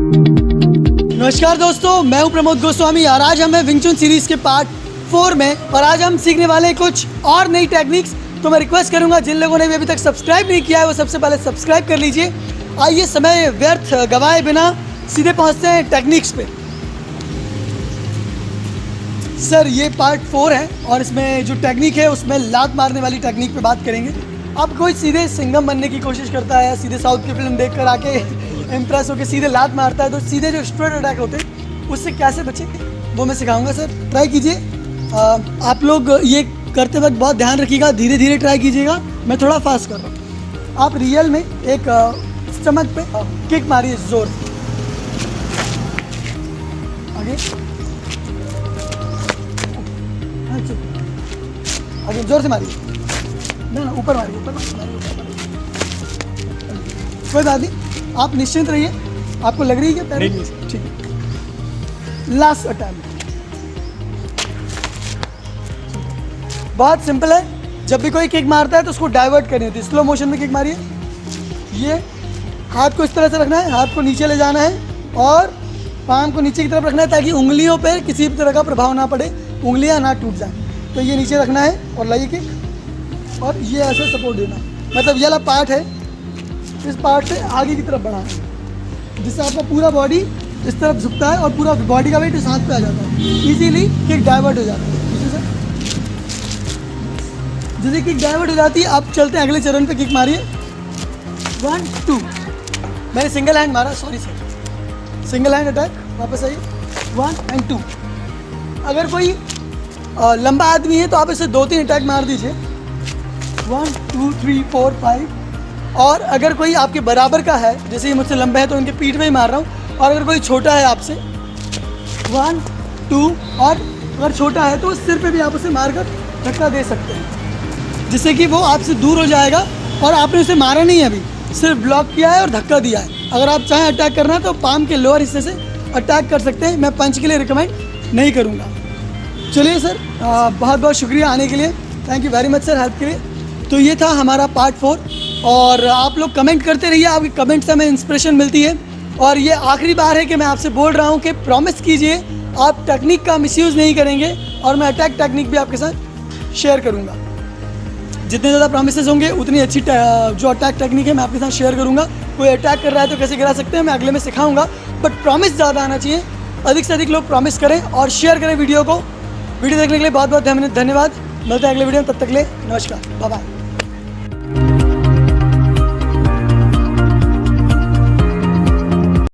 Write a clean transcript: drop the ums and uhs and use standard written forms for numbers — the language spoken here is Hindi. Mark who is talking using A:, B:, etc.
A: नमस्कार दोस्तों, मैं हूं प्रमोद गोस्वामी और आज हम हैं विंग चुन सीरीज़ के पार्ट 4 में और आज हम सीखने वाले हैं कुछ और नई टेक्निक्स। तो मैं रिक्वेस्ट करूंगा जिन लोगों ने भी अभी तक सब्सक्राइब नहीं किया है वो सबसे पहले सब्सक्राइब कर लीजिए। आइए समय व्यर्थ गवाए बिना सीधे पहुंचते हैं टेक्निक्स पे। सर ये पार्ट 4 है और इसमें जो टेक्निक है उसमें लात मारने वाली टेक्निक पे बात करेंगे। अब कोई सीधे सिंघम बनने की कोशिश करता है, सीधे साउथ की फिल्म देख कर आके इम्प्रेस होकर सीधे लात मारता है, तो सीधे जो स्ट्रेट अटैक होते हैं उससे कैसे बचें वो मैं सिखाऊंगा। सर ट्राई कीजिए। आप लोग ये करते वक्त बहुत ध्यान रखिएगा, धीरे धीरे ट्राई कीजिएगा। मैं थोड़ा फास्ट कर रहा हूँ। आप रियल में एक स्टमक पे किक मारिए जोर से, आगे आगे जोर से मारिए, ना ऊपर मारिए, ऊपर मारिए। कोई बात नहीं, आप निश्चिंत रहिए। आपको लग रही है क्या पैर? ठीक है, लास्ट अटैम्प्ट। बहुत सिंपल है। जब भी कोई किक मारता है तो उसको डाइवर्ट करनी होती है। स्लो मोशन में किक मारिए। ये हाथ को इस तरह से रखना है, हाथ को नीचे ले जाना है और पाम को नीचे की तरफ रखना है ताकि उंगलियों पर किसी भी तरह का प्रभाव ना पड़े, उंगलियां ना टूट जाएं। तो ये नीचे रखना है और लाइए किक, और ये ऐसे सपोर्ट देना। मतलब ये वाला पार्ट है, इस पार्ट से आगे की तरफ बढ़ाना है जिससे आपका पूरा बॉडी इस तरफ झुकता है और पूरा बॉडी का वेट इस हाथ पे आ जाता है। इजीली किक डाइवर्ट हो जाता है। जैसे किक डाइवर्ट हो जाती है, आप चलते हैं अगले चरण पे। किक मारिए 1 2। मैंने सिंगल हैंड मारा, sorry sir, single hand attack. वापस आइए 1 और 2। अगर कोई लंबा आदमी है तो आप इसे 2-3 अटैक मार दीजिए, 1 2 3 4 5। और अगर कोई आपके बराबर का है, जैसे ये मुझसे लंबा है तो उनके पीठ में ही मार रहा हूँ। और अगर कोई छोटा है आपसे 1 2, और अगर छोटा है तो सिर पे भी आप उसे मारकर धक्का दे सकते हैं जिससे कि वो आपसे दूर हो जाएगा। और आपने उसे मारा नहीं है, अभी सिर्फ ब्लॉक किया है और धक्का दिया है। अगर आप चाहें अटैक करना तो पाम के लोअर हिस्से से अटैक कर सकते हैं। मैं पंच के लिए रिकमेंड नहीं करूँगा। चलिए सर, बहुत बहुत शुक्रिया आने के लिए। Thank you very much sir help के लिए। तो ये था हमारा पार्ट 4 और आप लोग कमेंट करते रहिए, आपके कमेंट से हमें इंस्पिरेशन मिलती है। और ये आखिरी बार है कि मैं आपसे बोल रहा हूँ कि प्रॉमिस कीजिए आप टेक्निक का मिसयूज़ नहीं करेंगे और मैं अटैक टेक्निक भी आपके साथ शेयर करूँगा। जितने ज़्यादा प्रॉमिसेस होंगे उतनी अच्छी जो अटैक टेक्निक है मैं आपके साथ शेयर करूँगा। कोई अटैक कर रहा है तो कैसे गिरा सकते हैं मैं अगले में सिखाऊँगा, बट प्रॉमिस ज़्यादा आना चाहिए। अधिक से अधिक लोग प्रॉमिस करें और शेयर करें वीडियो को। वीडियो देखने के लिए बहुत बहुत धन्यवाद। मिलते हैं अगले वीडियो में, तब तक के लिए नमस्कार, बाय बाय।